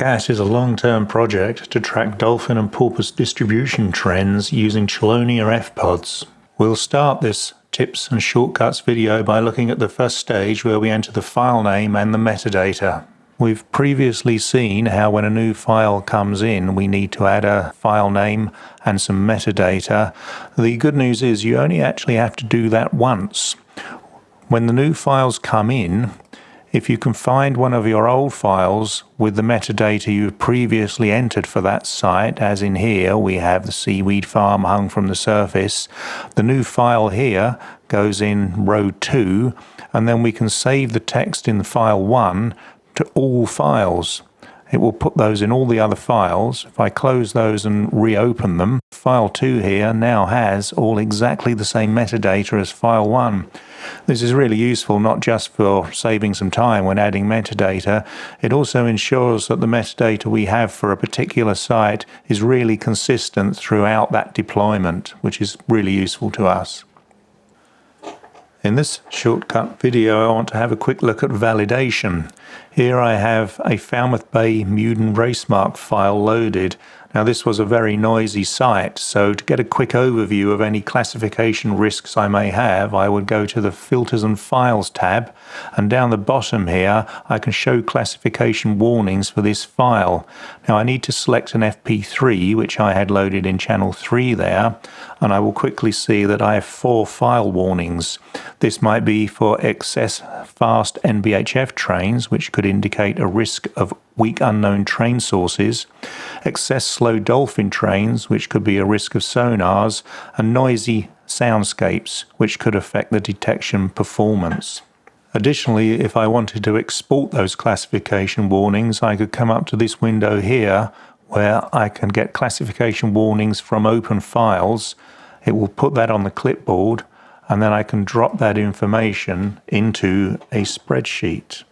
CATT is a long-term project to track dolphin and porpoise distribution trends using Chelonia F-PODs. We'll start this tips and shortcuts video by looking at the first stage where we enter the file name and the metadata. We've previously seen how when a new file comes in we need to add a file name and some metadata. The good news is you only actually have to do that once. When the new files come in, if you can find one of your old files with the metadata you've previously entered for that site, as in here we have the seaweed farm hung from the surface, the new file here goes in row 2, and then we can save the text in file 1 to all files. It will put those in all the other files. If I close those and reopen them, file 2 here now has all exactly the same metadata as file 1. This is really useful not just for saving some time when adding metadata, it also ensures that the metadata we have for a particular site is really consistent throughout that deployment, which is really useful to us. In this shortcut video I want to have a quick look at validation. Here I have a Falmouth Bay Muden racemark file loaded. Now this was a very noisy site, so to get a quick overview of any classification risks I may have, I would go to the Filters and Files tab, and down the bottom here I can show classification warnings for this file. Now I need to select an FP3, which I had loaded in channel 3 there, and I will quickly see that I have 4 file warnings. This might be for excess fast NBHF trains, which could indicate a risk of weak unknown train sources, excess slow dolphin trains, which could be a risk of sonars, and noisy soundscapes, which could affect the detection performance. Additionally, if I wanted to export those classification warnings, I could come up to this window here where I can get classification warnings from open files. It will put that on the clipboard, and then I can drop that information into a spreadsheet.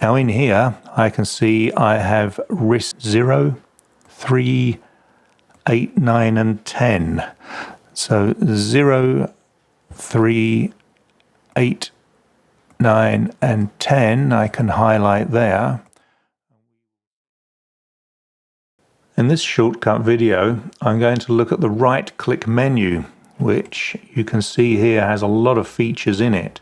Now in here I can see I have risk 0, 3, 8, 9 and 10. So 0, 3, 8, 9 and 10 I can highlight there. In this shortcut video I'm going to look at the right click menu, which you can see here has a lot of features in it.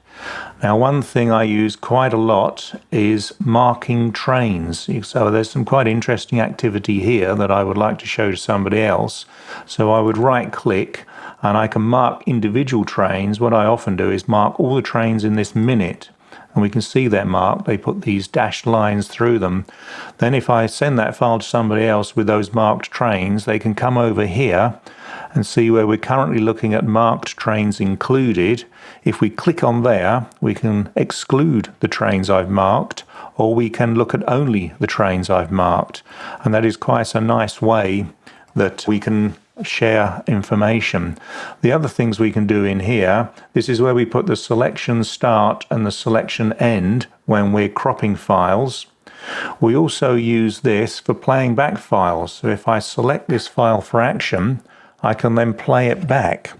Now one thing I use quite a lot is marking trains. So there's some quite interesting activity here that I would like to show to somebody else. So I would right click and I can mark individual trains. What I often do is mark all the trains in this minute. And we can see they're marked. They put these dashed lines through them. Then if I send that file to somebody else with those marked trains, they can come over here and see where we're currently looking at marked trains included. If we click on there, we can exclude the trains I've marked, or we can look at only the trains I've marked. And that is quite a nice way that we can share information. The other things we can do in here, this is where we put the selection start and the selection end when we're cropping files. We also use this for playing back files. So if I select this file for action, I can then play it back.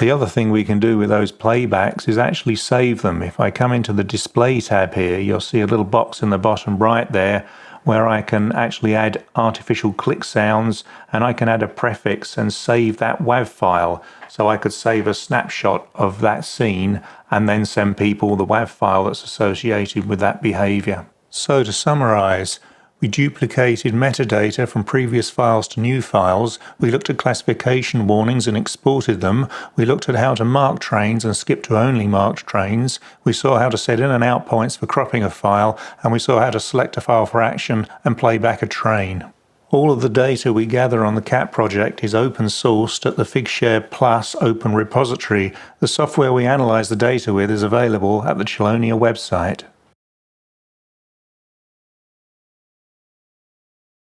The other thing we can do with those playbacks is actually save them. If I come into the display tab here, you'll see a little box in the bottom right there where I can actually add artificial click sounds, and I can add a prefix and save that WAV file. So I could save a snapshot of that scene and then send people the WAV file that's associated with that behavior. So to summarize, we duplicated metadata from previous files to new files, we looked at classification warnings and exported them, we looked at how to mark trains and skip to only marked trains, we saw how to set in and out points for cropping a file, and we saw how to select a file for action and play back a train. All of the data we gather on the CATT project is open sourced at the Figshare Plus open repository. The software we analyze the data with is available at the Chelonia website.